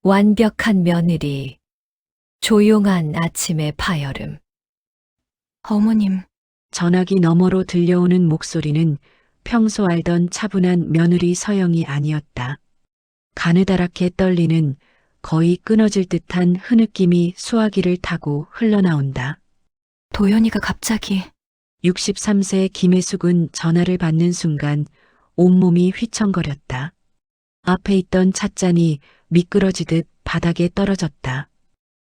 완벽한 며느리, 조용한 아침의 파여름. 어머님, 전화기 너머로 들려오는 목소리는 평소 알던 차분한 며느리 서영이 아니었다. 가느다랗게 떨리는 거의 끊어질 듯한 흐느낌이 수화기를 타고 흘러나온다. 도연이가 갑자기 63세 김혜숙은 전화를 받는 순간 온몸이 휘청거렸다. 앞에 있던 찻잔이 미끄러지듯 바닥에 떨어졌다.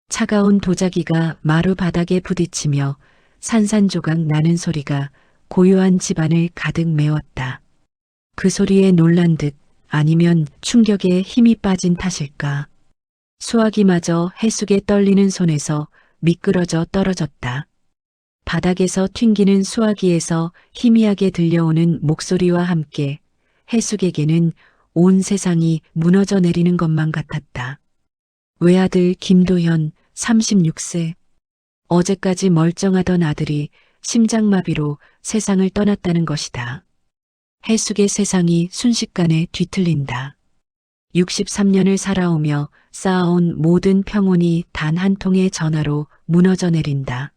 차가운 도자기가 마루 바닥에 부딪히며 산산조각 나는 소리가 고요한 집안을 가득 메웠다. 그 소리에 놀란 듯 아니면 충격에 힘이 빠진 탓일까. 수화기마저 해숙의 떨리는 손에서 미끄러져 떨어졌다. 바닥에서 튕기는 수화기에서 희미하게 들려오는 목소리와 함께 해숙에게는 온 세상이 무너져 내리는 것만 같았다. 외아들 김도현 36세. 어제까지 멀쩡하던 아들이 심장마비로 세상을 떠났다는 것이다. 해숙의 세상이 순식간에 뒤틀린다. 63년을 살아오며 쌓아온 모든 평온이 단 한 통의 전화로 무너져 내린다.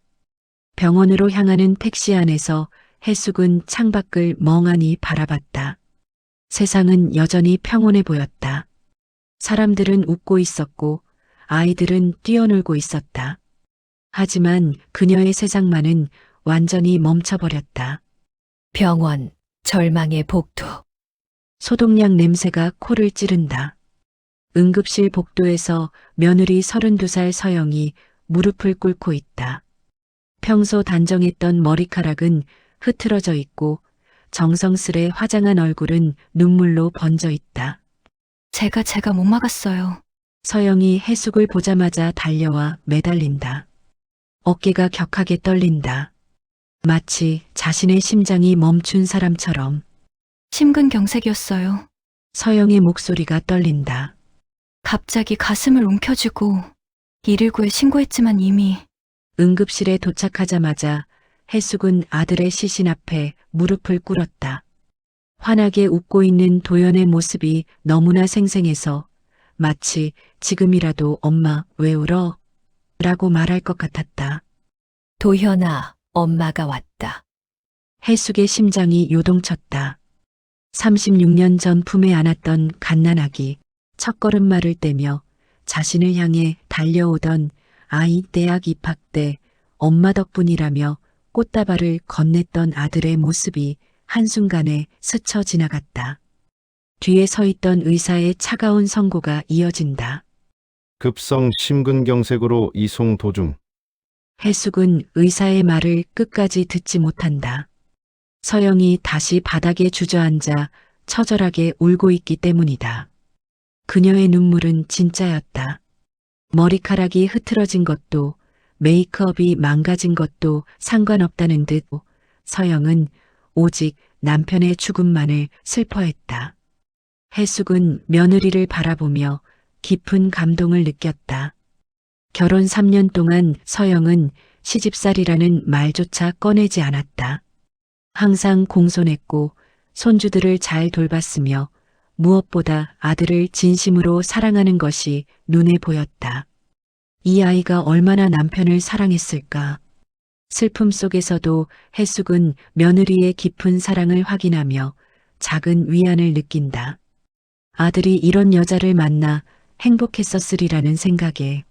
병원으로 향하는 택시 안에서 해숙은 창밖을 멍하니 바라봤다. 세상은 여전히 평온해 보였다. 사람들은 웃고 있었고 아이들은 뛰어놀고 있었다. 하지만 그녀의 세상만은 완전히 멈춰버렸다. 병원, 절망의 복도. 소독약 냄새가 코를 찌른다. 응급실 복도에서 며느리 32살 서영이 무릎을 꿇고 있다. 평소 단정했던 머리카락은 흐트러져 있고 정성스레 화장한 얼굴은 눈물로 번져 있다. 제가 못 막았어요. 서영이 해숙을 보자마자 달려와 매달린다. 어깨가 격하게 떨린다. 마치 자신의 심장이 멈춘 사람처럼. 심근경색이었어요. 서영의 목소리가 떨린다. 갑자기 가슴을 움켜쥐고 119에 신고했지만 이미 응급실에 도착하자마자 해숙은 아들의 시신 앞에 무릎을 꿇었다. 환하게 웃고 있는 도연의 모습이 너무나 생생해서 마치 지금이라도 엄마 왜 울어? 라고 말할 것 같았다. 도현아, 엄마가 왔다. 해숙의 심장이 요동쳤다. 36년 전 품에 안았던 갓난아기 첫걸음마를 떼며 자신을 향해 달려오던 아이 대학 입학 때 엄마 덕분이라며 꽃다발을 건넸던 아들의 모습이 한순간에 스쳐 지나갔다. 뒤에 서 있던 의사의 차가운 선고가 이어진다. 급성 심근경색으로 이송 도중. 해숙은 의사의 말을 끝까지 듣지 못한다. 서영이 다시 바닥에 주저앉아 처절하게 울고 있기 때문이다. 그녀의 눈물은 진짜였다. 머리카락이 흐트러진 것도 메이크업이 망가진 것도 상관없다는 듯 서영은 오직 남편의 죽음만을 슬퍼했다. 해숙은 며느리를 바라보며 깊은 감동을 느꼈다. 결혼 3년 동안 서영은 시집살이라는 말조차 꺼내지 않았다. 항상 공손했고 손주들을 잘 돌봤으며 무엇보다 아들을 진심으로 사랑하는 것이 눈에 보였다. 이 아이가 얼마나 남편을 사랑했을까. 슬픔 속에서도 해숙은 며느리의 깊은 사랑을 확인하며 작은 위안을 느낀다. 아들이 이런 여자를 만나 행복했었으리라는 생각에.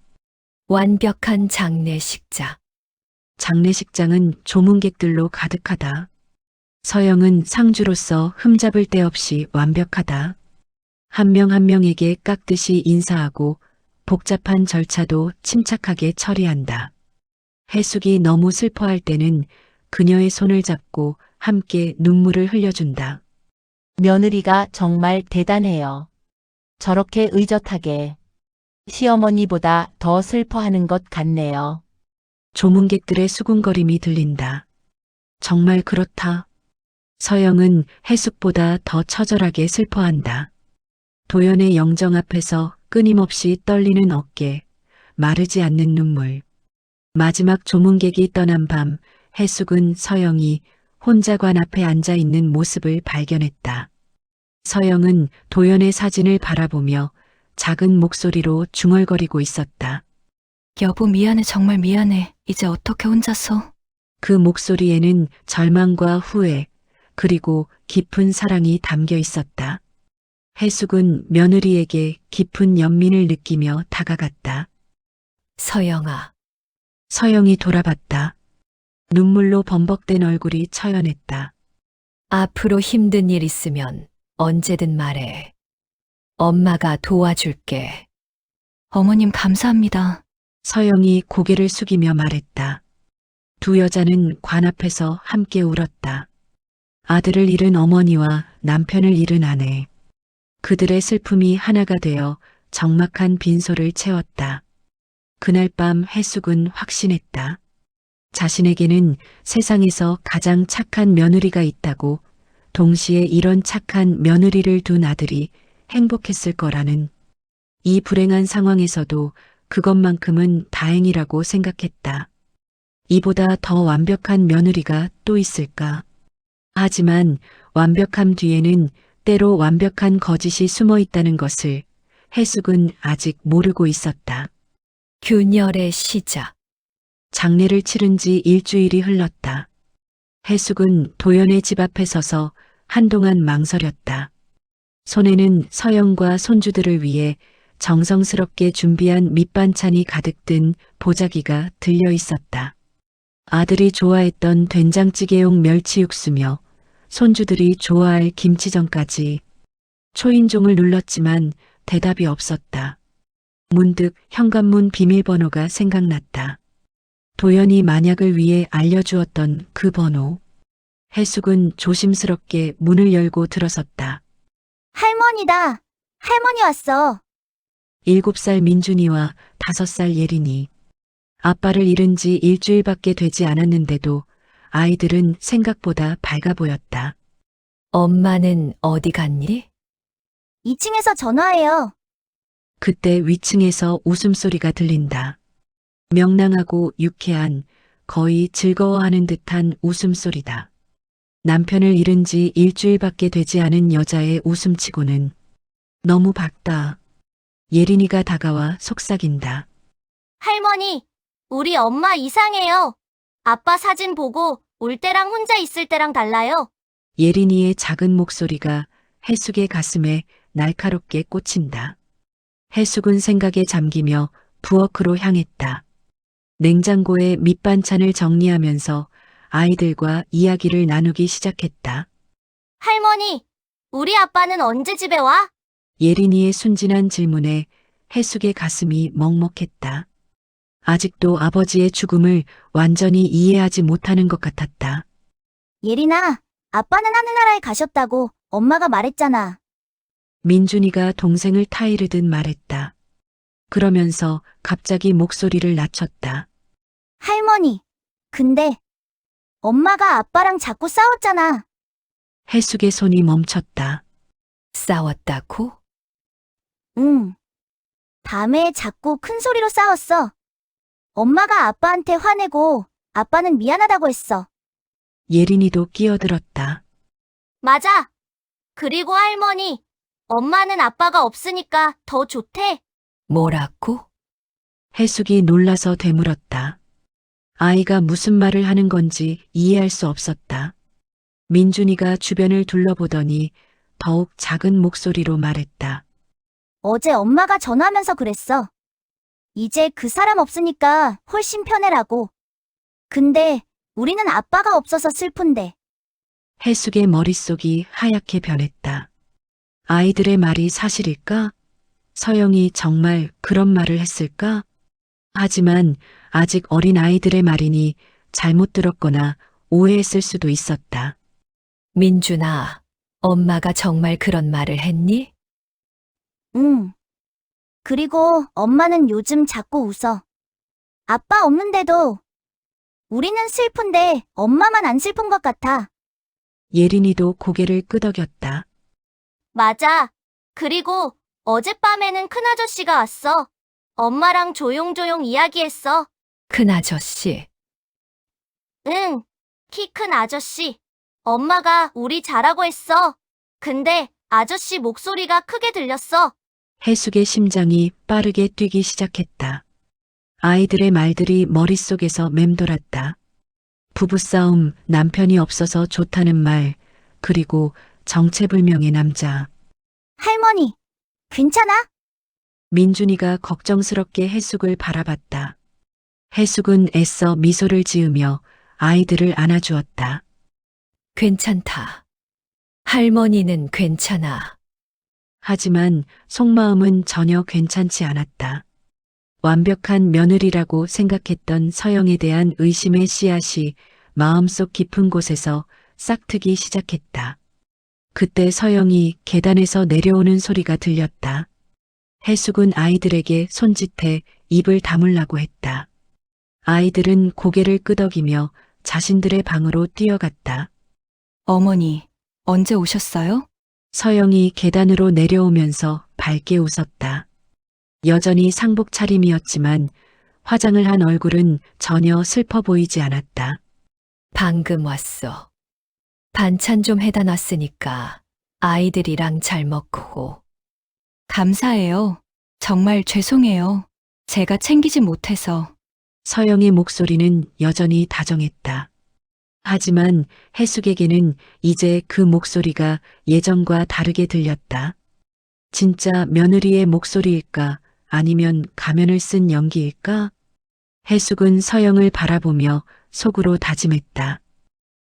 완벽한 장례식자. 장례식장은 조문객들로 가득하다. 서영은 상주로서 흠잡을 데 없이 완벽하다. 한 명 한 명에게 깍듯이 인사하고 복잡한 절차도 침착하게 처리한다. 해숙이 너무 슬퍼할 때는 그녀의 손을 잡고 함께 눈물을 흘려준다. 며느리가 정말 대단해요. 저렇게 의젓하게 시어머니보다 더 슬퍼하는 것 같네요. 조문객들의 수군거림이 들린다. 정말 그렇다. 서영은 해숙보다 더 처절하게 슬퍼한다. 도연의 영정 앞에서 끊임없이 떨리는 어깨, 마르지 않는 눈물. 마지막 조문객이 떠난 밤 해숙은 서영이 혼자관 앞에 앉아 있는 모습을 발견했다. 서영은 도연의 사진을 바라보며 작은 목소리로 중얼거리고 있었다. 여보 미안해 정말 미안해. 이제 어떻게 혼자서. 그 목소리에는 절망과 후회, 그리고 깊은 사랑이 담겨 있었다. 해숙은 며느리에게 깊은 연민을 느끼며 다가갔다. 서영아. 서영이 돌아봤다. 눈물로 범벅된 얼굴이 처연했다. 앞으로 힘든 일 있으면 언제든 말해. 엄마가 도와줄게. 어머님 감사합니다. 서영이 고개를 숙이며 말했다. 두 여자는 관 앞에서 함께 울었다. 아들을 잃은 어머니와 남편을 잃은 아내. 그들의 슬픔이 하나가 되어 적막한 빈소를 채웠다. 그날 밤 해숙은 확신했다. 자신에게는 세상에서 가장 착한 며느리가 있다고, 동시에 이런 착한 며느리를 둔 아들이 행복했을 거라는. 이 불행한 상황에서도 그것만큼은 다행이라고 생각했다. 이보다 더 완벽한 며느리가 또 있을까? 하지만 완벽함 뒤에는 때로 완벽한 거짓이 숨어 있다는 것을 해숙은 아직 모르고 있었다. 균열의 시작. 장례를 치른 지 일주일이 흘렀다. 해숙은 도연의 집 앞에 서서 한동안 망설였다. 손에는 서영과 손주들을 위해 정성스럽게 준비한 밑반찬이 가득 든 보자기가 들려 있었다. 아들이 좋아했던 된장찌개용 멸치 육수며 손주들이 좋아할 김치전까지. 초인종을 눌렀지만 대답이 없었다. 문득 현관문 비밀번호가 생각났다. 도연이 만약을 위해 알려주었던 그 번호. 해숙은 조심스럽게 문을 열고 들어섰다. 할머니다. 할머니 왔어. 7살 민준이와 5살 예린이. 아빠를 잃은 지 일주일밖에 되지 않았는데도 아이들은 생각보다 밝아 보였다. 엄마는 어디 갔니? 2층에서 전화해요. 그때 위층에서 웃음소리가 들린다. 명랑하고 유쾌한, 거의 즐거워하는 듯한 웃음소리다. 남편을 잃은 지 일주일밖에 되지 않은 여자의 웃음치고는 너무 밝다. 예린이가 다가와 속삭인다. 할머니, 우리 엄마 이상해요. 아빠 사진 보고 올 때랑 혼자 있을 때랑 달라요. 예린이의 작은 목소리가 해숙의 가슴에 날카롭게 꽂힌다. 해숙은 생각에 잠기며 부엌으로 향했다. 냉장고에 밑반찬을 정리하면서 아이들과 이야기를 나누기 시작했다. 할머니, 우리 아빠는 언제 집에 와? 예린이의 순진한 질문에 해숙의 가슴이 먹먹했다. 아직도 아버지의 죽음을 완전히 이해하지 못하는 것 같았다. 예린아, 아빠는 하늘나라에 가셨다고 엄마가 말했잖아. 민준이가 동생을 타이르듯 말했다. 그러면서 갑자기 목소리를 낮췄다. 할머니, 근데 엄마가 아빠랑 자꾸 싸웠잖아. 해숙의 손이 멈췄다. 싸웠다고? 응. 밤에 자꾸 큰 소리로 싸웠어. 엄마가 아빠한테 화내고 아빠는 미안하다고 했어. 예린이도 끼어들었다. 맞아. 그리고 할머니, 엄마는 아빠가 없으니까 더 좋대. 뭐라고? 해숙이 놀라서 되물었다. 아이가 무슨 말을 하는 건지 이해할 수 없었다. 민준이가 주변을 둘러보더니 더욱 작은 목소리로 말했다. 어제 엄마가 전화하면서 그랬어. 이제 그 사람 없으니까 훨씬 편해라고. 근데 우리는 아빠가 없어서 슬픈데. 해숙의 머릿속이 하얗게 변했다. 아이들의 말이 사실일까? 서영이 정말 그런 말을 했을까? 하지만 아직 어린 아이들의 말이니 잘못 들었거나 오해했을 수도 있었다. 민준아, 엄마가 정말 그런 말을 했니? 응. 그리고 엄마는 요즘 자꾸 웃어. 아빠 없는데도 우리는 슬픈데 엄마만 안 슬픈 것 같아. 예린이도 고개를 끄덕였다. 맞아. 그리고 어젯밤에는 큰아저씨가 왔어. 엄마랑 조용조용 이야기했어. 큰 아저씨. 응. 키 큰 아저씨. 엄마가 우리 잘하고 했어. 근데 아저씨 목소리가 크게 들렸어. 해숙의 심장이 빠르게 뛰기 시작했다. 아이들의 말들이 머릿속에서 맴돌았다. 부부싸움, 남편이 없어서 좋다는 말, 그리고 정체불명의 남자. 할머니, 괜찮아? 민준이가 걱정스럽게 해숙을 바라봤다. 해숙은 애써 미소를 지으며 아이들을 안아주었다. 괜찮다. 할머니는 괜찮아. 하지만 속마음은 전혀 괜찮지 않았다. 완벽한 며느리라고 생각했던 서영에 대한 의심의 씨앗이 마음속 깊은 곳에서 싹트기 시작했다. 그때 서영이 계단에서 내려오는 소리가 들렸다. 해숙은 아이들에게 손짓해 입을 다물라고 했다. 아이들은 고개를 끄덕이며 자신들의 방으로 뛰어갔다. 어머니, 언제 오셨어요? 서영이 계단으로 내려오면서 밝게 웃었다. 여전히 상복 차림이었지만 화장을 한 얼굴은 전혀 슬퍼 보이지 않았다. 방금 왔어. 반찬 좀 해다 놨으니까 아이들이랑 잘 먹고. 감사해요. 정말 죄송해요. 제가 챙기지 못해서. 서영의 목소리는 여전히 다정했다. 하지만 해숙에게는 이제 그 목소리가 예전과 다르게 들렸다. 진짜 며느리의 목소리일까? 아니면 가면을 쓴 연기일까? 해숙은 서영을 바라보며 속으로 다짐했다.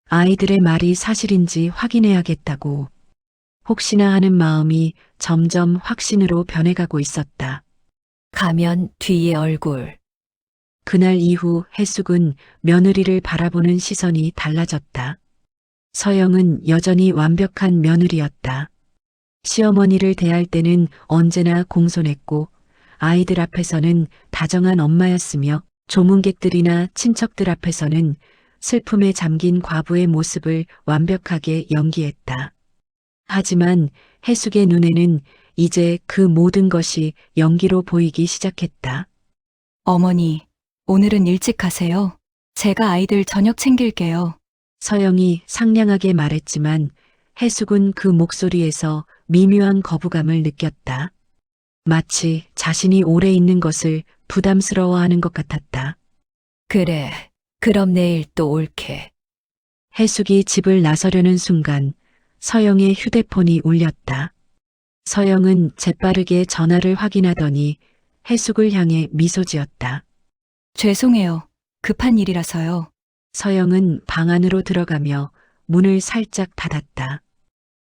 아이들의 말이 사실인지 확인해야겠다고. 혹시나 하는 마음이 점점 확신으로 변해가고 있었다. 가면 뒤에 얼굴. 그날 이후 해숙은 며느리를 바라보는 시선이 달라졌다. 서영은 여전히 완벽한 며느리였다. 시어머니를 대할 때는 언제나 공손했고 아이들 앞에서는 다정한 엄마였으며 조문객들이나 친척들 앞에서는 슬픔에 잠긴 과부의 모습을 완벽하게 연기했다. 하지만 해숙의 눈에는 이제 그 모든 것이 연기로 보이기 시작했다. 어머니, 오늘은 일찍 가세요. 제가 아이들 저녁 챙길게요. 서영이 상냥하게 말했지만 해숙은 그 목소리에서 미묘한 거부감을 느꼈다. 마치 자신이 오래 있는 것을 부담스러워하는 것 같았다. 그래, 그럼 내일 또 올게. 해숙이 집을 나서려는 순간 서영의 휴대폰이 울렸다. 서영은 재빠르게 전화를 확인하더니 해숙을 향해 미소 지었다. 죄송해요. 급한 일이라서요. 서영은 방 안으로 들어가며 문을 살짝 닫았다.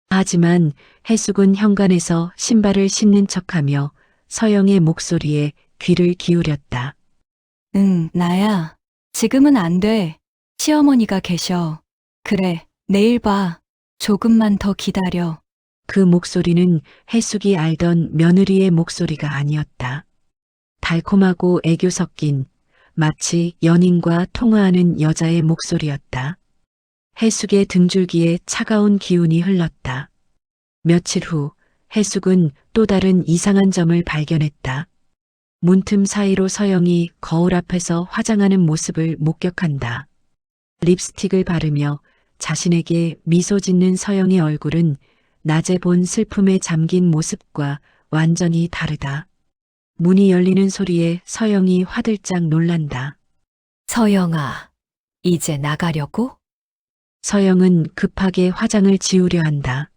하지만 해숙은 현관에서 신발을 신는 척하며 서영의 목소리에 귀를 기울였다. 응, 나야. 지금은 안 돼. 시어머니가 계셔. 그래, 내일 봐. 조금만 더 기다려. 그 목소리는 해숙이 알던 며느리의 목소리가 아니었다. 달콤하고 애교 섞인 마치 연인과 통화하는 여자의 목소리였다. 해숙의 등줄기에 차가운 기운이 흘렀다. 며칠 후 해숙은 또 다른 이상한 점을 발견했다. 문틈 사이로 서영이 거울 앞에서 화장하는 모습을 목격한다. 립스틱을 바르며 자신에게 미소 짓는 서영의 얼굴은 낮에 본 슬픔에 잠긴 모습과 완전히 다르다. 문이 열리는 소리에 서영이 화들짝 놀란다. 서영아, 이제 나가려고? 서영은 급하게 화장을 지우려 한다.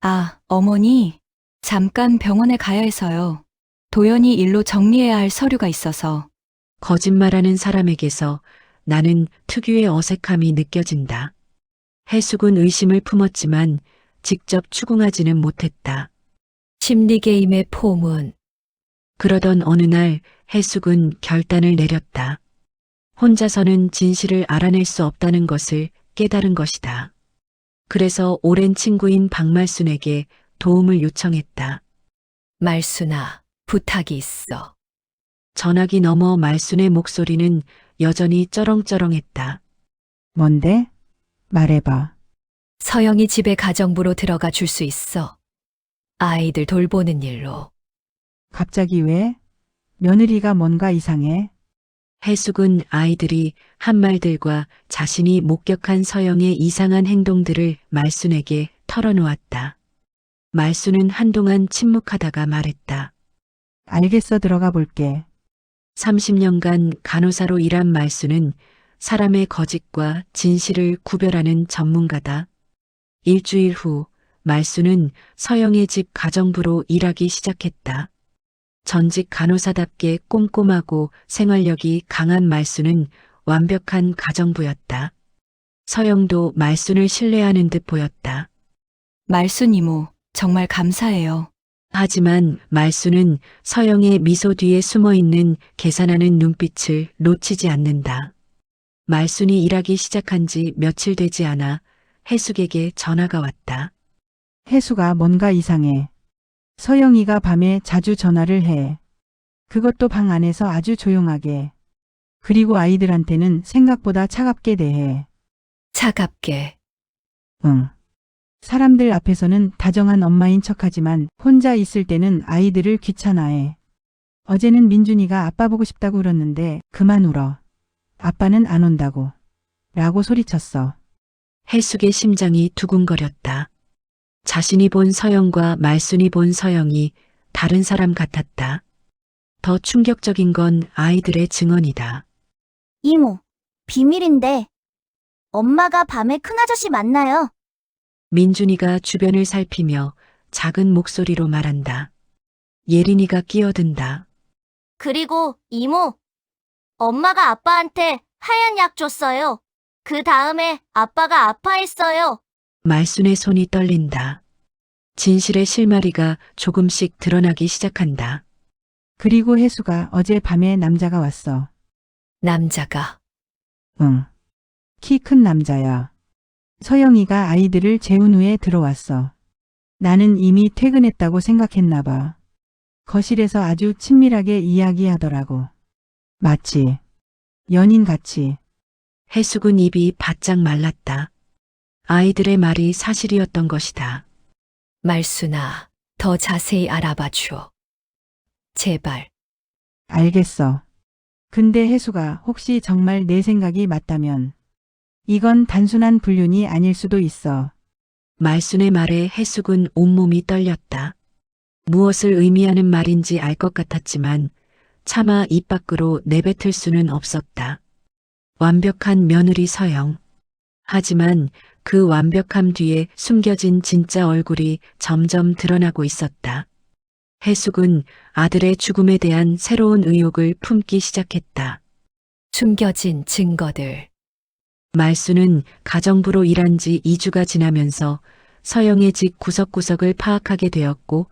아, 어머니. 잠깐 병원에 가야 해서요. 도연이 일로 정리해야 할 서류가 있어서. 거짓말하는 사람에게서 나는 특유의 어색함이 느껴진다. 해숙은 의심을 품었지만 직접 추궁하지는 못했다. 심리게임의 포문. 그러던 어느 날 해숙은 결단을 내렸다. 혼자서는 진실을 알아낼 수 없다는 것을 깨달은 것이다. 그래서 오랜 친구인 박말순에게 도움을 요청했다. 말순아, 부탁이 있어. 전화기 너머 말순의 목소리는 여전히 쩌렁쩌렁했다. 뭔데? 말해봐. 서영이 집에 가정부로 들어가 줄 수 있어. 아이들 돌보는 일로. 갑자기 왜? 며느리가 뭔가 이상해? 해숙은 아이들이 한 말들과 자신이 목격한 서영의 이상한 행동들을 말순에게 털어놓았다. 말순은 한동안 침묵하다가 말했다. 알겠어, 들어가 볼게. 30년간 간호사로 일한 말수는 사람의 거짓과 진실을 구별하는 전문가다. 일주일 후 말수는 서영의 집 가정부로 일하기 시작했다. 전직 간호사답게 꼼꼼하고 생활력이 강한 말수는 완벽한 가정부였다. 서영도 말순을 신뢰하는 듯 보였다. 말순 이모, 정말 감사해요. 하지만 말수는 서영의 미소 뒤에 숨어 있는 계산하는 눈빛을 놓치지 않는다. 말순이 일하기 시작한 지 며칠 되지 않아 해숙에게 전화가 왔다. 혜수가 뭔가 이상해. 서영이가 밤에 자주 전화를 해. 그것도 방 안에서 아주 조용하게. 그리고 아이들한테는 생각보다 차갑게 대해. 차갑게. 응. 사람들 앞에서는 다정한 엄마인 척하지만 혼자 있을 때는 아이들을 귀찮아해. 어제는 민준이가 아빠 보고 싶다고 울었는데 그만 울어. 아빠는 안 온다고. 라고 소리쳤어. 해숙의 심장이 두근거렸다. 자신이 본 서영과 말순이 본 서영이 다른 사람 같았다. 더 충격적인 건 아이들의 증언이다. 이모, 비밀인데 엄마가 밤에 큰아저씨 만나요. 민준이가 주변을 살피며 작은 목소리로 말한다. 예린이가 끼어든다. 그리고 이모, 엄마가 아빠한테 하얀 약 줬어요. 그 다음에 아빠가 아파했어요. 말순의 손이 떨린다. 진실의 실마리가 조금씩 드러나기 시작한다. 그리고 혜수가 어제 밤에 남자가 왔어. 남자가. 응. 키 큰 남자야. 서영이가 아이들을 재운 후에 들어왔어. 나는 이미 퇴근했다고 생각했나 봐. 거실에서 아주 친밀하게 이야기하더라고. 마치 연인같이. 해숙은 입이 바짝 말랐다. 아이들의 말이 사실이었던 것이다. 말순아, 더 자세히 알아봐 줘. 제발. 알겠어. 근데 혜수가 혹시 정말 내 생각이 맞다면 이건 단순한 불륜이 아닐 수도 있어. 말순의 말에 해숙은 온몸이 떨렸다. 무엇을 의미하는 말인지 알 것 같았지만 차마 입 밖으로 내뱉을 수는 없었다. 완벽한 며느리 서영. 하지만 그 완벽함 뒤에 숨겨진 진짜 얼굴이 점점 드러나고 있었다. 해숙은 아들의 죽음에 대한 새로운 의혹을 품기 시작했다. 숨겨진 증거들. 말수는 가정부로 일한 지 2주가 지나면서 서영의 집 구석구석을 파악하게 되었고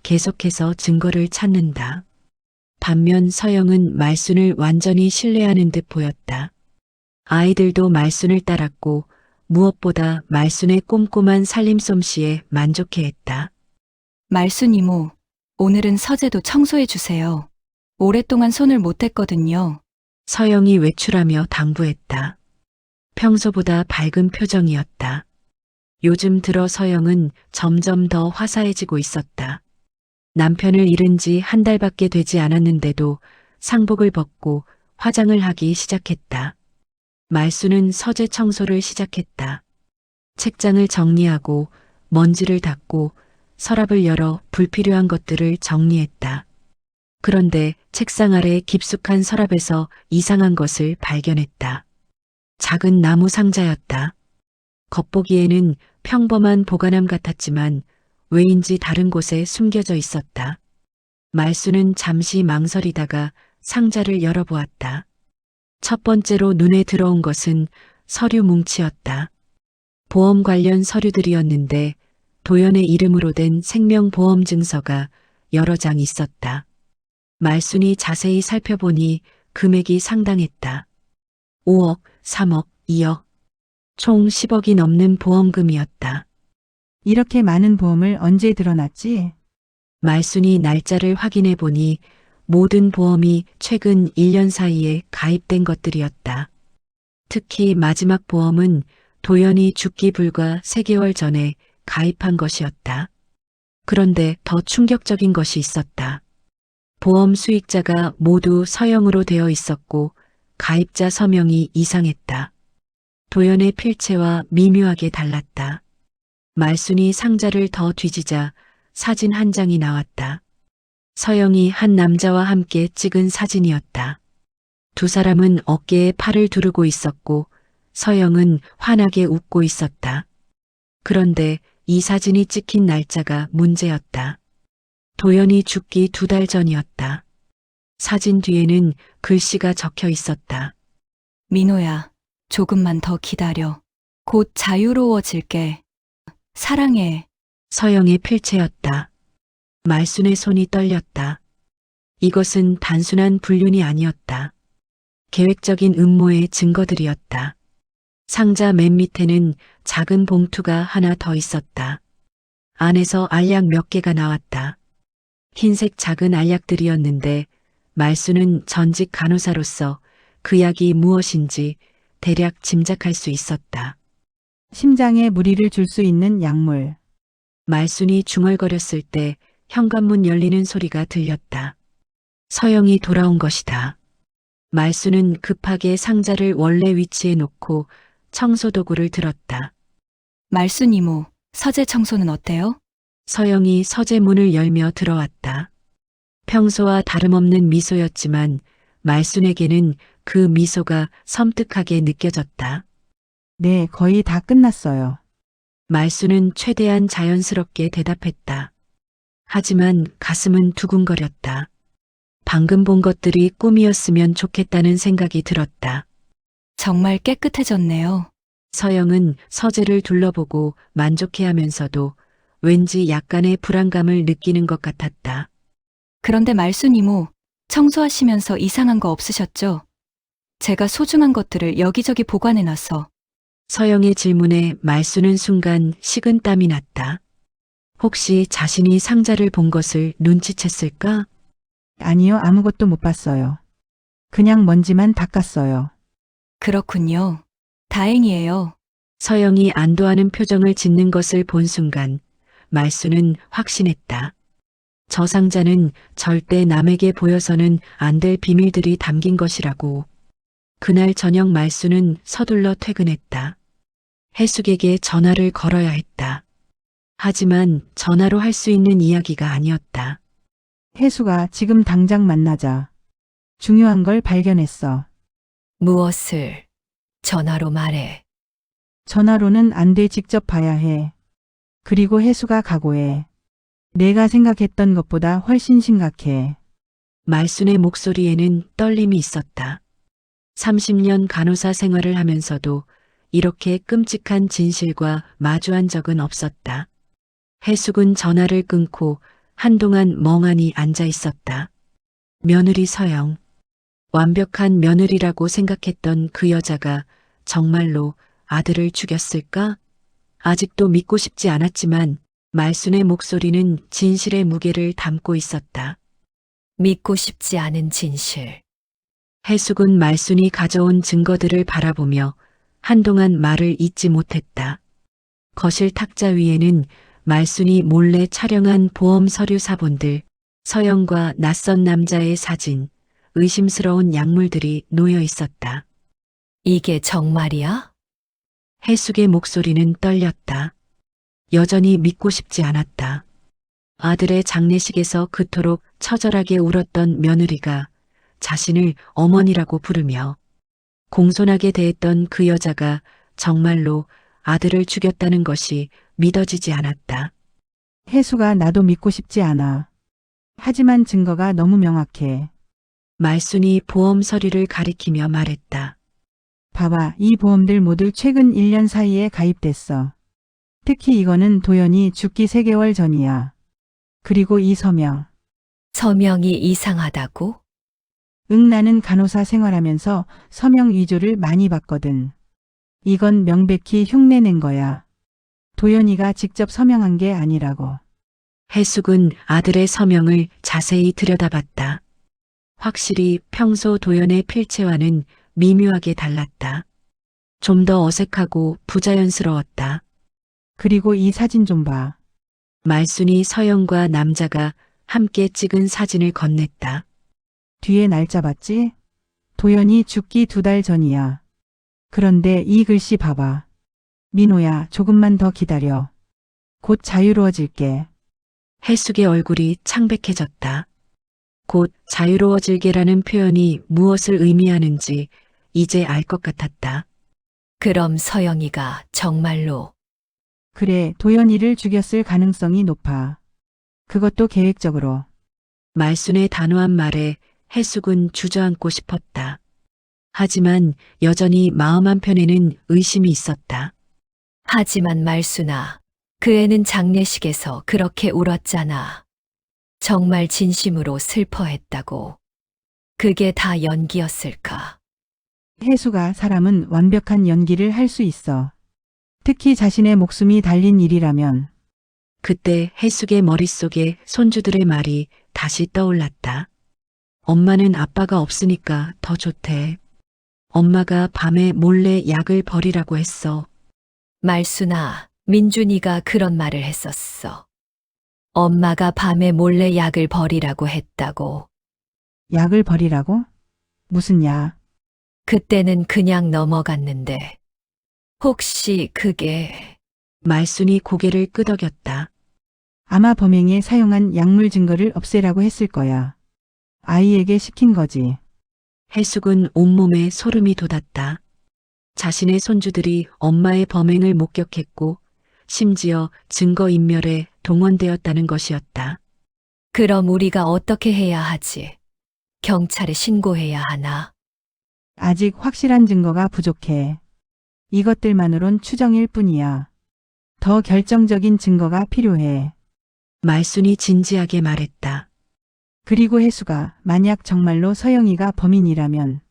계속해서 증거를 찾는다. 반면 서영은 말순을 완전히 신뢰하는 듯 보였다. 아이들도 말순을 따랐고 무엇보다 말순의 꼼꼼한 살림솜씨에 만족해했다. 말순 이모, 오늘은 서재도 청소해 주세요. 오랫동안 손을 못 댔거든요. 서영이 외출하며 당부했다. 평소보다 밝은 표정이었다. 요즘 들어 서영은 점점 더 화사해지고 있었다. 남편을 잃은 지 한 달밖에 되지 않았는데도 상복을 벗고 화장을 하기 시작했다. 말수는 서재 청소를 시작했다. 책장을 정리하고 먼지를 닦고 서랍을 열어 불필요한 것들을 정리했다. 그런데 책상 아래 깊숙한 서랍에서 이상한 것을 발견했다. 작은 나무 상자였다. 겉보기에는 평범한 보관함 같았지만 왜인지 다른 곳에 숨겨져 있었다. 말수는 잠시 망설이다가 상자를 열어보았다. 첫 번째로 눈에 들어온 것은 서류 뭉치였다. 보험 관련 서류들이었는데 도연의 이름으로 된 생명보험증서가 여러 장 있었다. 말순이 자세히 살펴보니 금액이 상당했다. 5억, 3억, 2억. 총 10억이 넘는 보험금이었다. 이렇게 많은 보험을 언제 들어놨지? 말순이 날짜를 확인해 보니 모든 보험이 최근 1년 사이에 가입된 것들이었다. 특히 마지막 보험은 도연이 죽기 불과 3개월 전에 가입한 것이었다. 그런데 더 충격적인 것이 있었다. 보험 수익자가 모두 서영으로 되어 있었고 가입자 서명이 이상했다. 도연의 필체와 미묘하게 달랐다. 말순이 상자를 더 뒤지자 사진 한 장이 나왔다. 서영이 한 남자와 함께 찍은 사진이었다. 두 사람은 어깨에 팔을 두르고 있었고 서영은 환하게 웃고 있었다. 그런데 이 사진이 찍힌 날짜가 문제였다. 도연이 죽기 2달 전이었다. 사진 뒤에는 글씨가 적혀 있었다. 민호야, 조금만 더 기다려. 곧 자유로워질게. 사랑해. 서영의 필체였다. 말순의 손이 떨렸다. 이것은 단순한 불륜이 아니었다. 계획적인 음모의 증거들이었다. 상자 맨 밑에는 작은 봉투가 하나 더 있었다. 안에서 알약 몇 개가 나왔다. 흰색 작은 알약들이었는데 말순은 전직 간호사로서 그 약이 무엇인지 대략 짐작할 수 있었다. 심장에 무리를 줄 수 있는 약물. 말순이 중얼거렸을 때 현관문 열리는 소리가 들렸다. 서영이 돌아온 것이다. 말순은 급하게 상자를 원래 위치에 놓고 청소도구를 들었다. 말순 이모, 서재 청소는 어때요? 서영이 서재 문을 열며 들어왔다. 평소와 다름없는 미소였지만 말순에게는 그 미소가 섬뜩하게 느껴졌다. 네, 거의 다 끝났어요. 말순은 최대한 자연스럽게 대답했다. 하지만 가슴은 두근거렸다. 방금 본 것들이 꿈이었으면 좋겠다는 생각이 들었다. 정말 깨끗해졌네요. 서영은 서재를 둘러보고 만족해하면서도 왠지 약간의 불안감을 느끼는 것 같았다. 그런데 말순 이모, 청소하시면서 이상한 거 없으셨죠? 제가 소중한 것들을 여기저기 보관해놔서. 서영의 질문에 말순은 순간 식은땀이 났다. 혹시 자신이 상자를 본 것을 눈치챘을까? 아니요, 아무것도 못 봤어요. 그냥 먼지만 닦았어요. 그렇군요. 다행이에요. 서영이 안도하는 표정을 짓는 것을 본 순간 말순은 확신했다. 저 상자는 절대 남에게 보여서는 안 될 비밀들이 담긴 것이라고. 그날 저녁 말순은 서둘러 퇴근했다. 해숙에게 전화를 걸어야 했다. 하지만 전화로 할 수 있는 이야기가 아니었다. 혜수가 지금 당장 만나자. 중요한 걸 발견했어. 무엇을? 전화로 말해. 전화로는 안 돼, 직접 봐야 해. 그리고 혜수가 각오해. 내가 생각했던 것보다 훨씬 심각해. 말순의 목소리에는 떨림이 있었다. 30년 간호사 생활을 하면서도 이렇게 끔찍한 진실과 마주한 적은 없었다. 해숙은 전화를 끊고 한동안 멍하니 앉아 있었다. 며느리 서영. 완벽한 며느리라고 생각했던 그 여자가 정말로 아들을 죽였을까? 아직도 믿고 싶지 않았지만 말순의 목소리는 진실의 무게를 담고 있었다. 믿고 싶지 않은 진실. 해숙은 말순이 가져온 증거들을 바라보며 한동안 말을 잇지 못했다. 거실 탁자 위에는 말순이 몰래 촬영한 보험 서류 사본들, 서영과 낯선 남자의 사진, 의심스러운 약물들이 놓여 있었다. 이게 정말이야? 해숙의 목소리는 떨렸다. 여전히 믿고 싶지 않았다. 아들의 장례식에서 그토록 처절하게 울었던 며느리가 자신을 어머니라고 부르며 공손하게 대했던 그 여자가 정말로 아들을 죽였다는 것이 믿어지지 않았다. 혜수가 나도 믿고 싶지 않아. 하지만 증거가 너무 명확해. 말순이 보험 서류를 가리키며 말했다. 봐봐, 이 보험들 모두 최근 1년 사이에 가입됐어. 특히 이거는 도연이 죽기 3개월 전이야. 그리고 이 서명. 서명이 이상하다고? 응, 나는 간호사 생활하면서 서명 위조를 많이 봤거든. 이건 명백히 흉내낸 거야. 도연이가 직접 서명한 게 아니라고. 해숙은 아들의 서명을 자세히 들여다봤다. 확실히 평소 도연의 필체와는 미묘하게 달랐다. 좀 더 어색하고 부자연스러웠다. 그리고 이 사진 좀 봐. 말순이 서영과 남자가 함께 찍은 사진을 건넸다. 뒤에 날짜 봤지? 도연이 죽기 2달 전이야. 그런데 이 글씨 봐봐. 민호야, 조금만 더 기다려. 곧 자유로워질게. 해숙의 얼굴이 창백해졌다. 곧 자유로워질게라는 표현이 무엇을 의미하는지 이제 알 것 같았다. 그럼 서영이가 정말로 그래, 도연이를 죽였을 가능성이 높아. 그것도 계획적으로. 말순의 단호한 말에 해숙은 주저앉고 싶었다. 하지만 여전히 마음 한편에는 의심이 있었다. 하지만 말순아, 그 애는 장례식에서 그렇게 울었잖아. 정말 진심으로 슬퍼했다고. 그게 다 연기였을까? 해수가 사람은 완벽한 연기를 할 수 있어. 특히 자신의 목숨이 달린 일이라면. 그때 해숙의 머릿속에 손주들의 말이 다시 떠올랐다. 엄마는 아빠가 없으니까 더 좋대. 엄마가 밤에 몰래 약을 버리라고 했어. 말순아, 민준이가 그런 말을 했었어. 엄마가 밤에 몰래 약을 버리라고 했다고. 약을 버리라고? 무슨 약? 그때는 그냥 넘어갔는데. 혹시 그게 말순이 고개를 끄덕였다. 아마 범행에 사용한 약물 증거를 없애라고 했을 거야. 아이에게 시킨 거지. 해숙은 온몸에 소름이 돋았다. 자신의 손주들이 엄마의 범행을 목격했고 심지어 증거인멸에 동원되었다는 것이었다. 그럼 우리가 어떻게 해야 하지? 경찰에 신고해야 하나? 아직 확실한 증거가 부족해. 이것들만으론 추정일 뿐이야. 더 결정적인 증거가 필요해. 말순이 진지하게 말했다. 그리고 해수가 만약 정말로 서영이가 범인이라면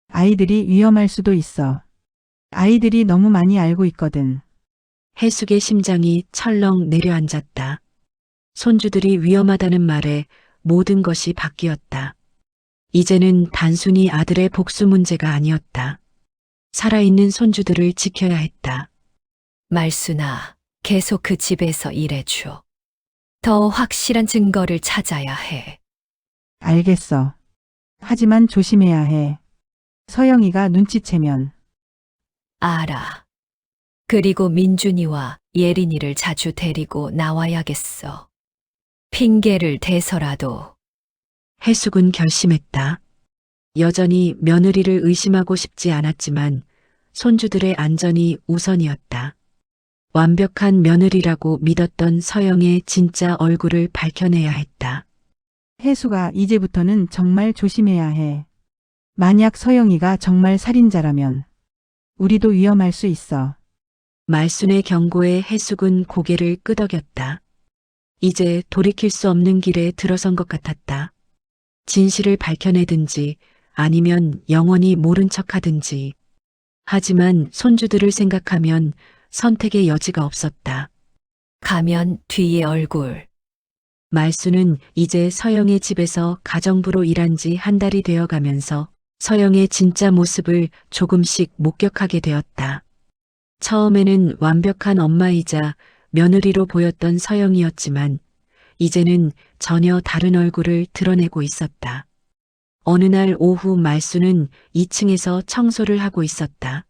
아이들이 위험할 수도 있어. 아이들이 너무 많이 알고 있거든. 해숙의 심장이 철렁 내려앉았다. 손주들이 위험하다는 말에 모든 것이 바뀌었다. 이제는 단순히 아들의 복수 문제가 아니었다. 살아있는 손주들을 지켜야 했다. 말순아, 계속 그 집에서 일해줘. 더 확실한 증거를 찾아야 해. 알겠어. 하지만 조심해야 해. 서영이가 눈치채면 알아. 그리고 민준이와 예린이를 자주 데리고 나와야겠어. 핑계를 대서라도. 해숙은 결심했다. 여전히 며느리를 의심하고 싶지 않았지만 손주들의 안전이 우선이었다. 완벽한 며느리라고 믿었던 서영의 진짜 얼굴을 밝혀내야 했다. 해수가 이제부터는 정말 조심해야 해. 만약 서영이가 정말 살인자라면 우리도 위험할 수 있어. 말순의 경고에 해숙은 고개를 끄덕였다. 이제 돌이킬 수 없는 길에 들어선 것 같았다. 진실을 밝혀내든지 아니면 영원히 모른 척하든지. 하지만 손주들을 생각하면 선택의 여지가 없었다. 가면 뒤의 얼굴. 말순은 이제 서영의 집에서 가정부로 일한 지 한 달이 되어 가면서 서영의 진짜 모습을 조금씩 목격하게 되었다. 처음에는 완벽한 엄마이자 며느리로 보였던 서영이었지만 이제는 전혀 다른 얼굴을 드러내고 있었다. 어느 날 오후 말순은 2층에서 청소를 하고 있었다.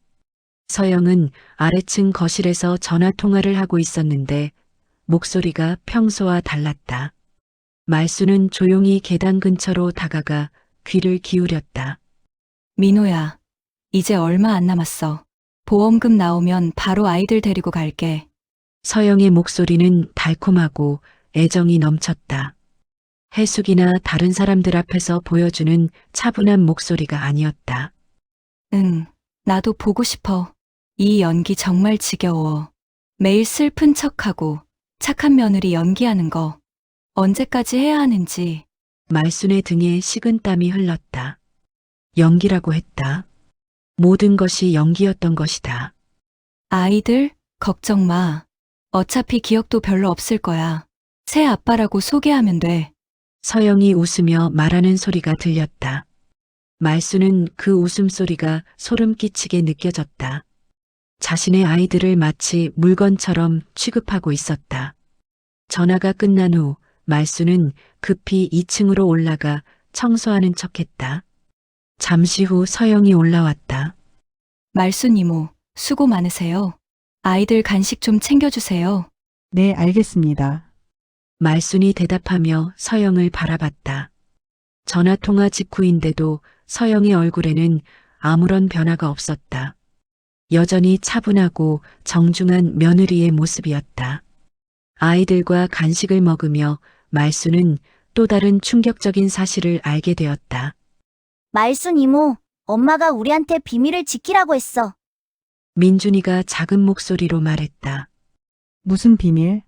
서영은 아래층 거실에서 전화 통화를 하고 있었는데 목소리가 평소와 달랐다. 말순은 조용히 계단 근처로 다가가 귀를 기울였다. 민호야, 이제 얼마 안 남았어. 보험금 나오면 바로 아이들 데리고 갈게. 서영의 목소리는 달콤하고 애정이 넘쳤다. 해숙이나 다른 사람들 앞에서 보여주는 차분한 목소리가 아니었다. 응, 나도 보고 싶어. 이 연기 정말 지겨워. 매일 슬픈 척하고 착한 며느리 연기하는 거 언제까지 해야 하는지. 말순의 등에 식은땀이 흘렀다. 연기라고 했다. 모든 것이 연기였던 것이다. 아이들, 걱정 마. 어차피 기억도 별로 없을 거야. 새 아빠라고 소개하면 돼. 서영이 웃으며 말하는 소리가 들렸다. 말순은 그 웃음소리가 소름 끼치게 느껴졌다. 자신의 아이들을 마치 물건처럼 취급하고 있었다. 전화가 끝난 후 말순은 급히 2층으로 올라가 청소하는 척했다. 잠시 후 서영이 올라왔다. 말순 이모, 수고 많으세요. 아이들 간식 좀 챙겨주세요. 네, 알겠습니다. 말순이 대답하며 서영을 바라봤다. 전화통화 직후인데도 서영의 얼굴에는 아무런 변화가 없었다. 여전히 차분하고 정중한 며느리의 모습이었다. 아이들과 간식을 먹으며 말수는 또 다른 충격적인 사실을 알게 되었다. 말순 이모, 엄마가 우리한테 비밀을 지키라고 했어. 민준이가 작은 목소리로 말했다. 무슨 비밀?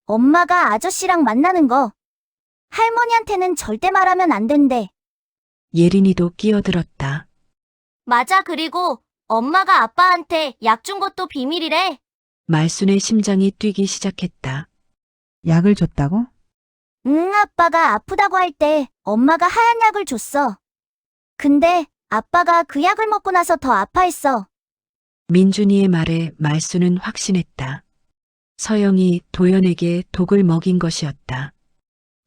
엄마가 아저씨랑 만나는 거. 할머니한테는 절대 말하면 안 된대. 예린이도 끼어들었다. 맞아, 그리고 엄마가 아빠한테 약 준 것도 비밀이래. 말순의 심장이 뛰기 시작했다. 약을 줬다고? 응, 아빠가 아프다고 할 때 엄마가 하얀 약을 줬어. 근데 아빠가 그 약을 먹고 나서 더 아파했어. 민준이의 말에 말수는 확신했다. 서영이 도연에게 독을 먹인 것이었다.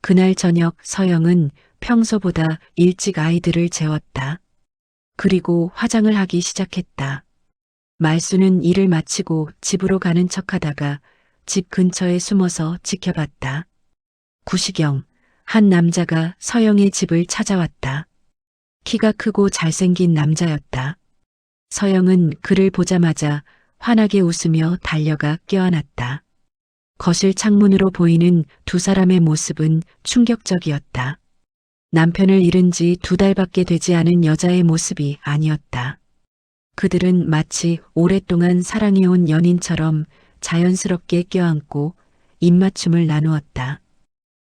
그날 저녁 서영은 평소보다 일찍 아이들을 재웠다. 그리고 화장을 하기 시작했다. 말수는 일을 마치고 집으로 가는 척하다가 집 근처에 숨어서 지켜봤다. 9시경 한 남자가 서영의 집을 찾아왔다. 키가 크고 잘생긴 남자였다. 서영은 그를 보자마자 환하게 웃으며 달려가 껴안았다. 거실 창문으로 보이는 두 사람의 모습은 충격적이었다. 남편을 잃은 지 2달밖에 되지 않은 여자의 모습이 아니었다. 그들은 마치 오랫동안 사랑해온 연인처럼 자연스럽게 껴안고 입맞춤을 나누었다.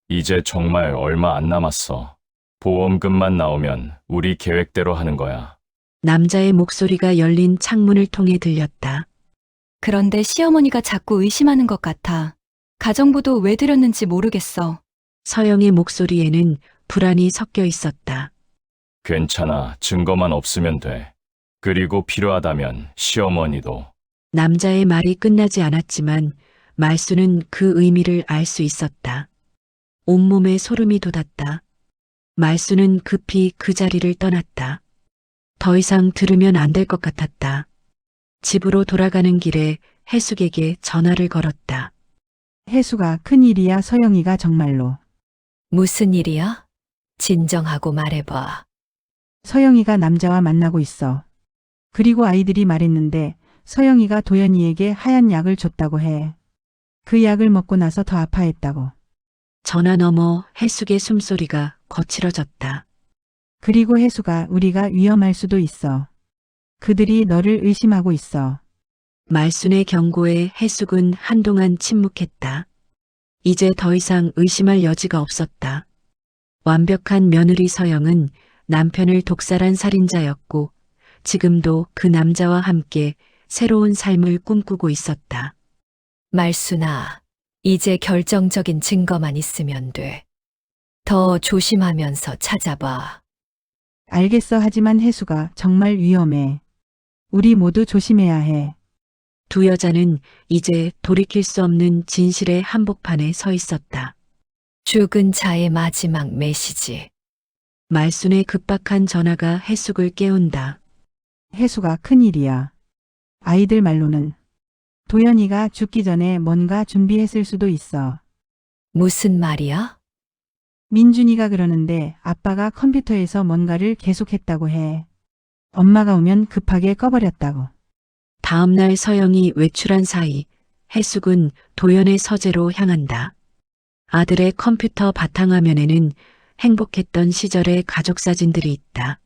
이제 정말 얼마 안 남았어. 보험금만 나오면 우리 계획대로 하는 거야. 남자의 목소리가 열린 창문을 통해 들렸다. 그런데 시어머니가 자꾸 의심하는 것 같아. 가정부도 왜 드렸는지 모르겠어. 서영의 목소리에는 불안이 섞여 있었다. 괜찮아. 증거만 없으면 돼. 그리고 필요하다면 시어머니도. 남자의 말이 끝나지 않았지만 말수는 그 의미를 알 수 있었다. 온몸에 소름이 돋았다. 말수는 급히 그 자리를 떠났다. 더 이상 들으면 안 될 것 같았다. 집으로 돌아가는 길에 해숙에게 전화를 걸었다. 혜수가 큰일이야, 서영이가 정말로. 무슨 일이야? 진정하고 말해봐. 서영이가 남자와 만나고 있어. 그리고 아이들이 말했는데 서영이가 도연이에게 하얀 약을 줬다고 해. 그 약을 먹고 나서 더 아파했다고. 전화 너머 해숙의 숨소리가 거칠어졌다. 그리고 혜수가 우리가 위험할 수도 있어. 그들이 너를 의심하고 있어. 말순의 경고에 해숙은 한동안 침묵했다. 이제 더 이상 의심할 여지가 없었다. 완벽한 며느리 서영은 남편을 독살한 살인자였고 지금도 그 남자와 함께 새로운 삶을 꿈꾸고 있었다. 말순아, 이제 결정적인 증거만 있으면 돼. 더 조심하면서 찾아봐. 알겠어. 하지만 혜수가 정말 위험해. 우리 모두 조심해야 해. 두 여자는 이제 돌이킬 수 없는 진실의 한복판에 서 있었다. 죽은 자의 마지막 메시지. 말순의 급박한 전화가 해숙을 깨운다. 혜수가 큰일이야. 아이들 말로는 도연이가 죽기 전에 뭔가 준비했을 수도 있어. 무슨 말이야? 민준이가 그러는데 아빠가 컴퓨터에서 뭔가를 계속했다고 해. 엄마가 오면 급하게 꺼버렸다고. 다음 날 서영이 외출한 사이 해숙은 도연의 서재로 향한다. 아들의 컴퓨터 바탕화면에는 행복했던 시절의 가족 사진들이 있다.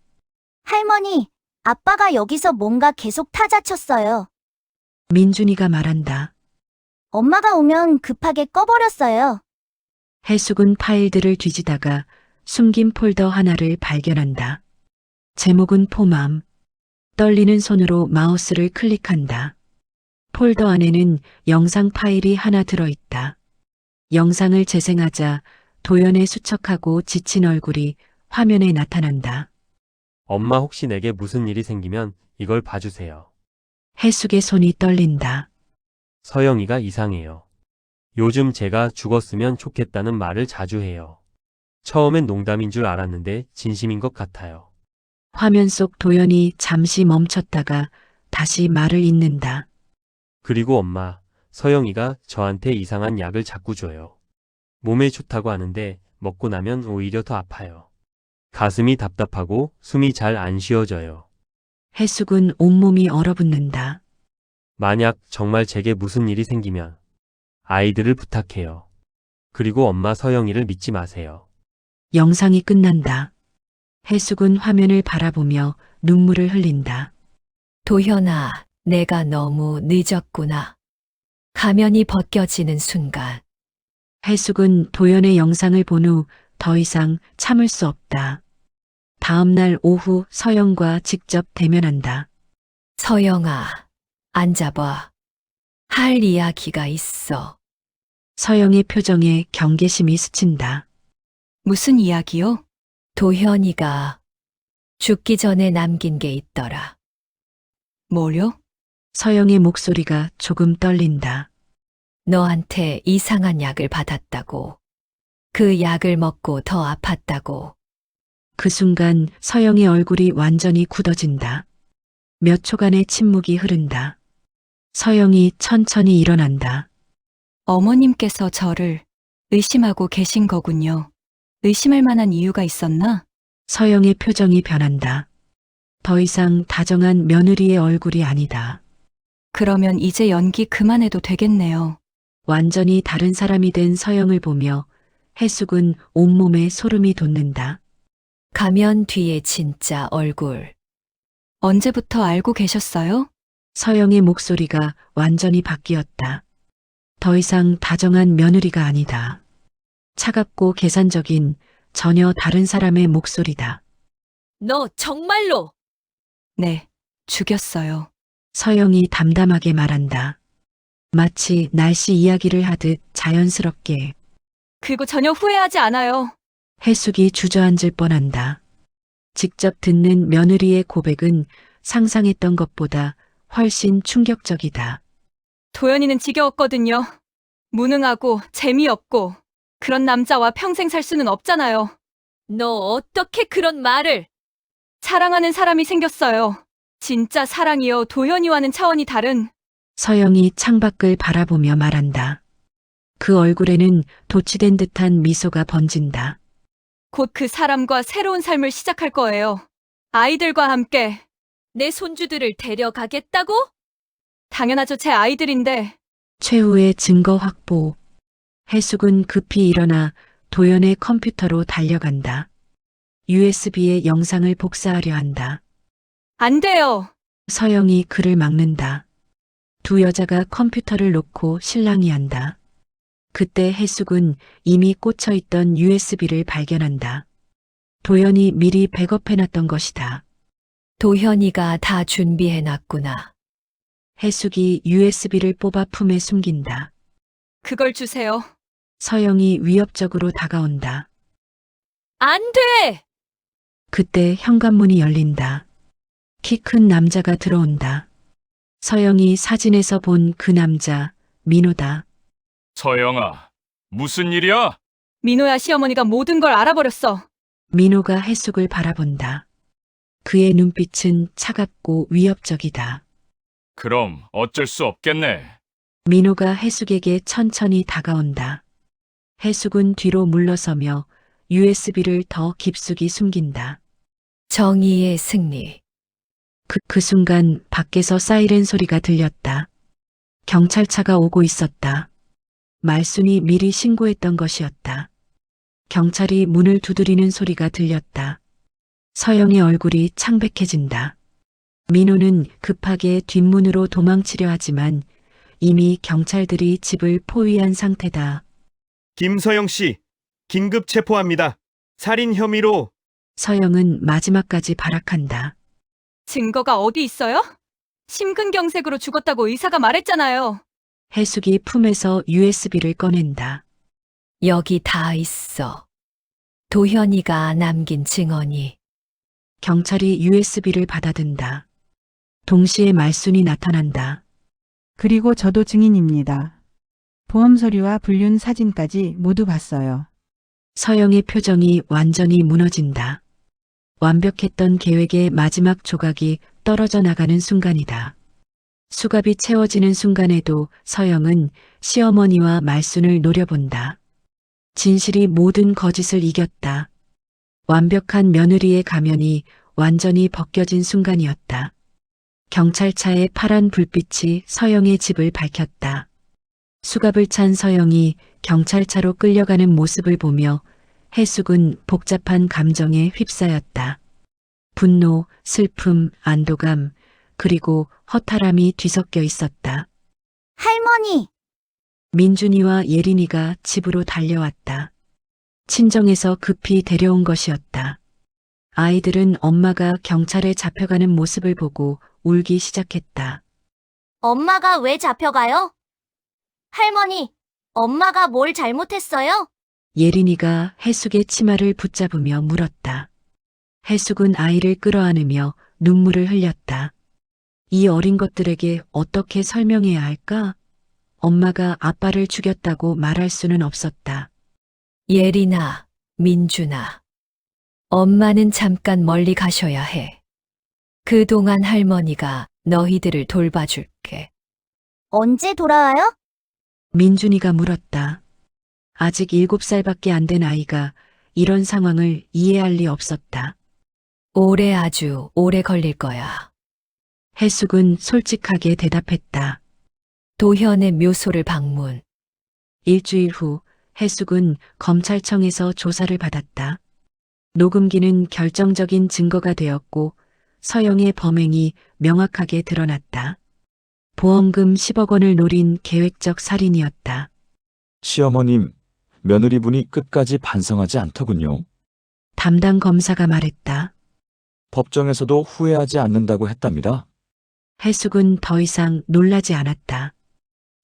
할머니, 아빠가 여기서 뭔가 계속 타자쳤어요. 민준이가 말한다. 엄마가 오면 급하게 꺼버렸어요. 해숙은 파일들을 뒤지다가 숨긴 폴더 하나를 발견한다. 제목은 포맘. 떨리는 손으로 마우스를 클릭한다. 폴더 안에는 영상 파일이 하나 들어있다. 영상을 재생하자 도연의 수척하고 지친 얼굴이 화면에 나타난다. 엄마 혹시 내게 무슨 일이 생기면 이걸 봐주세요. 해숙의 손이 떨린다. 서영이가 이상해요. 요즘 제가 죽었으면 좋겠다는 말을 자주 해요. 처음엔 농담인 줄 알았는데 진심인 것 같아요. 화면 속 도연이 잠시 멈췄다가 다시 말을 잇는다. 그리고 엄마, 서영이가 저한테 이상한 약을 자꾸 줘요. 몸에 좋다고 하는데 먹고 나면 오히려 더 아파요. 가슴이 답답하고 숨이 잘 안 쉬어져요. 해숙은 온몸이 얼어붙는다. 만약 정말 제게 무슨 일이 생기면 아이들을 부탁해요. 그리고 엄마 서영이를 믿지 마세요. 영상이 끝난다. 해숙은 화면을 바라보며 눈물을 흘린다. 도현아, 내가 너무 늦었구나. 가면이 벗겨지는 순간 해숙은 도연의 영상을 본 후 더 이상 참을 수 없다. 다음 날 오후 서영과 직접 대면한다. 서영아, 앉아봐. 할 이야기가 있어. 서영의 표정에 경계심이 스친다. 무슨 이야기요? 도현이가 죽기 전에 남긴 게 있더라. 뭐요? 서영의 목소리가 조금 떨린다. 너한테 이상한 약을 받았다고. 그 약을 먹고 더 아팠다고. 그 순간 서영의 얼굴이 완전히 굳어진다. 몇 초간의 침묵이 흐른다. 서영이 천천히 일어난다. 어머님께서 저를 의심하고 계신 거군요. 의심할 만한 이유가 있었나? 서영의 표정이 변한다. 더 이상 다정한 며느리의 얼굴이 아니다. 그러면 이제 연기 그만해도 되겠네요. 완전히 다른 사람이 된 서영을 보며 해숙은 온몸에 소름이 돋는다. 가면 뒤에 진짜 얼굴. 언제부터 알고 계셨어요? 서영의 목소리가 완전히 바뀌었다. 더 이상 다정한 며느리가 아니다. 차갑고 계산적인 전혀 다른 사람의 목소리다. 너 정말로? 네, 죽였어요. 서영이 담담하게 말한다. 마치 날씨 이야기를 하듯 자연스럽게. 그리고 전혀 후회하지 않아요. 해숙이 주저앉을 뻔한다. 직접 듣는 며느리의 고백은 상상했던 것보다 훨씬 충격적이다. 도연이는 지겨웠거든요. 무능하고 재미없고 그런 남자와 평생 살 수는 없잖아요. 너 어떻게 그런 말을? 사랑하는 사람이 생겼어요. 진짜 사랑이요. 도연이와는 차원이 다른. 서영이 창밖을 바라보며 말한다. 그 얼굴에는 도취된 듯한 미소가 번진다. 곧 그 사람과 새로운 삶을 시작할 거예요. 아이들과 함께. 내 손주들을 데려가겠다고? 당연하죠. 제 아이들인데. 최후의 증거 확보. 해숙은 급히 일어나 도연의 컴퓨터로 달려간다. USB에 영상을 복사하려 한다. 안 돼요. 서영이 그를 막는다. 두 여자가 컴퓨터를 놓고 실랑이한다. 그때 해숙은 이미 꽂혀있던 USB를 발견한다. 도연이 미리 백업해놨던 것이다. 도현이가 다 준비해놨구나. 해숙이 USB를 뽑아 품에 숨긴다. 그걸 주세요. 서영이 위협적으로 다가온다. 안 돼! 그때 현관문이 열린다. 키 큰 남자가 들어온다. 서영이 사진에서 본 그 남자, 민호다. 서영아, 무슨 일이야? 민호야 시어머니가 모든 걸 알아버렸어. 민호가 해숙을 바라본다. 그의 눈빛은 차갑고 위협적이다. 그럼 어쩔 수 없겠네. 민호가 해숙에게 천천히 다가온다. 해숙은 뒤로 물러서며 USB를 더 깊숙이 숨긴다. 정의의 승리. 그 순간 밖에서 사이렌 소리가 들렸다. 경찰차가 오고 있었다. 말순이 미리 신고했던 것이었다. 경찰이 문을 두드리는 소리가 들렸다. 서영의 얼굴이 창백해진다. 민호는 급하게 뒷문으로 도망치려 하지만 이미 경찰들이 집을 포위한 상태다. 김서영 씨, 긴급 체포합니다. 살인 혐의로. 서영은 마지막까지 발악한다. 증거가 어디 있어요? 심근경색으로 죽었다고 의사가 말했잖아요. 해숙이 품에서 USB를 꺼낸다. 여기 다 있어. 도현이가 남긴 증언이. 경찰이 USB를 받아든다. 동시에 말순이 나타난다. 그리고 저도 증인입니다. 보험 서류와 불륜 사진까지 모두 봤어요. 서영의 표정이 완전히 무너진다. 완벽했던 계획의 마지막 조각이 떨어져 나가는 순간이다. 수갑이 채워지는 순간에도 서영은 시어머니와 말순을 노려본다. 진실이 모든 거짓을 이겼다. 완벽한 며느리의 가면이 완전히 벗겨진 순간이었다. 경찰차의 파란 불빛이 서영의 집을 밝혔다. 수갑을 찬 서영이 경찰차로 끌려가는 모습을 보며 해숙은 복잡한 감정에 휩싸였다. 분노, 슬픔, 안도감, 그리고 허탈함이 뒤섞여 있었다. 할머니, 민준이와 예린이가 집으로 달려왔다. 친정에서 급히 데려온 것이었다. 아이들은 엄마가 경찰에 잡혀가는 모습을 보고 울기 시작했다. 엄마가 왜 잡혀가요? 할머니, 엄마가 뭘 잘못했어요? 예린이가 해숙의 치마를 붙잡으며 물었다. 해숙은 아이를 끌어안으며 눈물을 흘렸다. 이 어린 것들에게 어떻게 설명해야 할까? 엄마가 아빠를 죽였다고 말할 수는 없었다. 예린아, 민준아. 엄마는 잠깐 멀리 가셔야 해. 그동안 할머니가 너희들을 돌봐줄게. 언제 돌아와요? 민준이가 물었다. 아직 7살밖에 안 된 아이가 이런 상황을 이해할 리 없었다. 오래 아주 오래 걸릴 거야. 해숙은 솔직하게 대답했다. 도현의 묘소를 방문. 일주일 후 해숙은 검찰청에서 조사를 받았다. 녹음기는 결정적인 증거가 되었고 서영의 범행이 명확하게 드러났다. 보험금 10억 원을 노린 계획적 살인이었다. 시어머님, 며느리분이 끝까지 반성하지 않더군요. 담당 검사가 말했다. 법정에서도 후회하지 않는다고 했답니다. 해숙은 더 이상 놀라지 않았다.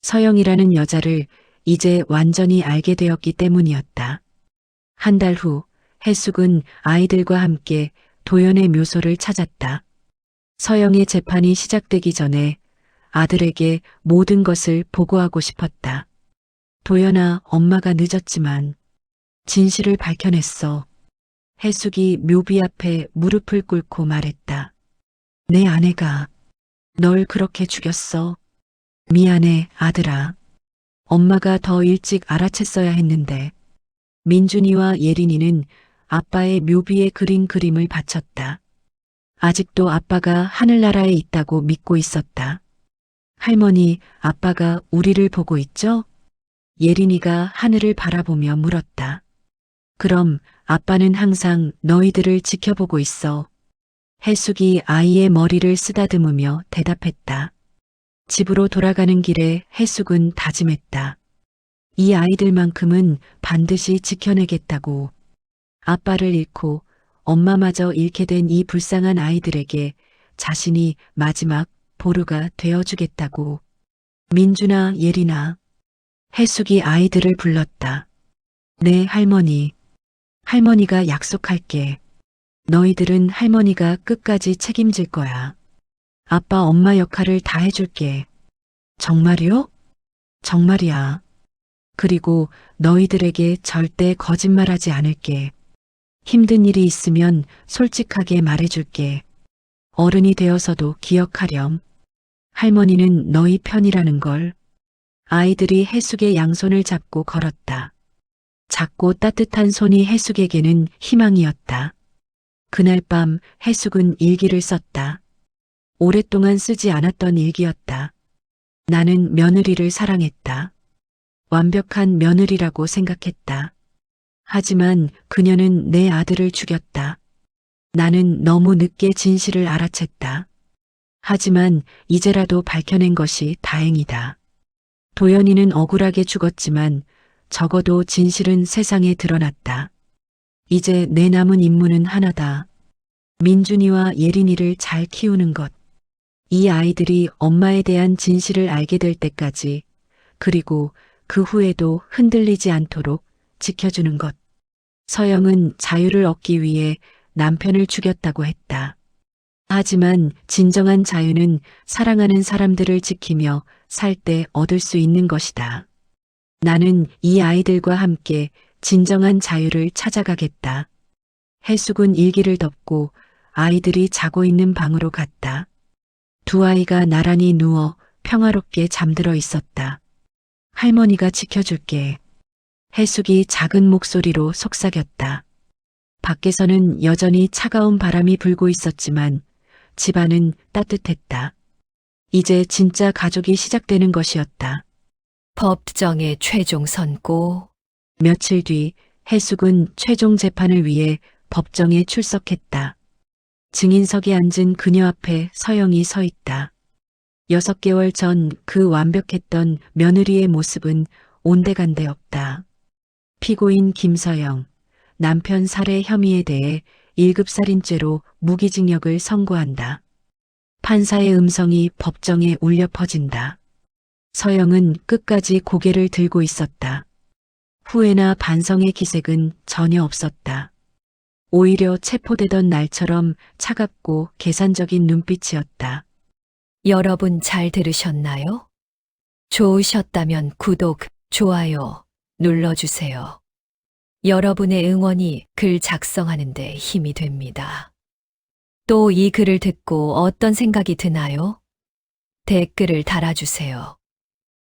서영이라는 여자를 이제 완전히 알게 되었기 때문이었다. 한 달 후 해숙은 아이들과 함께 도연의 묘소를 찾았다. 서영의 재판이 시작되기 전에 아들에게 모든 것을 보고하고 싶었다. 도연아, 엄마가 늦었지만 진실을 밝혀냈어. 해숙이 묘비 앞에 무릎을 꿇고 말했다. 내 아내가 널 그렇게 죽였어. 미안해, 아들아. 엄마가 더 일찍 알아챘어야 했는데. 민준이와 예린이는 아빠의 묘비에 그린 그림을 바쳤다. 아직도 아빠가 하늘나라에 있다고 믿고 있었다. 할머니, 아빠가 우리를 보고 있죠? 예린이가 하늘을 바라보며 물었다. 그럼 아빠는 항상 너희들을 지켜보고 있어. 해숙이 아이의 머리를 쓰다듬으며 대답했다. 집으로 돌아가는 길에 해숙은 다짐했다. 이 아이들만큼은 반드시 지켜내겠다고. 아빠를 잃고 엄마마저 잃게 된 이 불쌍한 아이들에게 자신이 마지막 보루가 되어주겠다고. 민준아, 예린아. 해숙이 아이들을 불렀다. 네, 할머니. 할머니가 약속할게. 너희들은 할머니가 끝까지 책임질 거야. 아빠, 엄마 역할을 다 해줄게. 정말이요? 정말이야. 그리고 너희들에게 절대 거짓말하지 않을게. 힘든 일이 있으면 솔직하게 말해줄게. 어른이 되어서도 기억하렴. 할머니는 너희 편이라는 걸. 아이들이 해숙의 양손을 잡고 걸었다. 작고 따뜻한 손이 해숙에게는 희망이었다. 그날 밤 해숙은 일기를 썼다. 오랫동안 쓰지 않았던 일기였다. 나는 며느리를 사랑했다. 완벽한 며느리라고 생각했다. 하지만 그녀는 내 아들을 죽였다. 나는 너무 늦게 진실을 알아챘다. 하지만 이제라도 밝혀낸 것이 다행이다. 도연이는 억울하게 죽었지만 적어도 진실은 세상에 드러났다. 이제 내 남은 임무는 하나다. 민준이와 예린이를 잘 키우는 것. 이 아이들이 엄마에 대한 진실을 알게 될 때까지, 그리고 그 후에도 흔들리지 않도록 지켜주는 것. 서영은 자유를 얻기 위해 남편을 죽였다고 했다. 하지만 진정한 자유는 사랑하는 사람들을 지키며 살 때 얻을 수 있는 것이다. 나는 이 아이들과 함께 진정한 자유를 찾아가겠다. 해숙은 일기를 덮고 아이들이 자고 있는 방으로 갔다. 두 아이가 나란히 누워 평화롭게 잠들어 있었다. 할머니가 지켜줄게. 해숙이 작은 목소리로 속삭였다. 밖에서는 여전히 차가운 바람이 불고 있었지만 집안은 따뜻했다. 이제 진짜 가족이 시작되는 것이었다. 법정의 최종 선고. 며칠 뒤 해숙은 최종 재판을 위해 법정에 출석했다. 증인석에 앉은 그녀 앞에 서영이 서 있다. 6개월 전 그 완벽했던 며느리의 모습은 온데간데 없다. 피고인 김서영, 남편 살해 혐의에 대해 1급 살인죄로 무기징역을 선고한다. 판사의 음성이 법정에 울려 퍼진다. 서영은 끝까지 고개를 들고 있었다. 후회나 반성의 기색은 전혀 없었다. 오히려 체포되던 날처럼 차갑고 계산적인 눈빛이었다. 여러분 잘 들으셨나요? 좋으셨다면 구독, 좋아요 눌러주세요. 여러분의 응원이 글 작성하는 데 힘이 됩니다. 또 이 글을 듣고 어떤 생각이 드나요? 댓글을 달아주세요.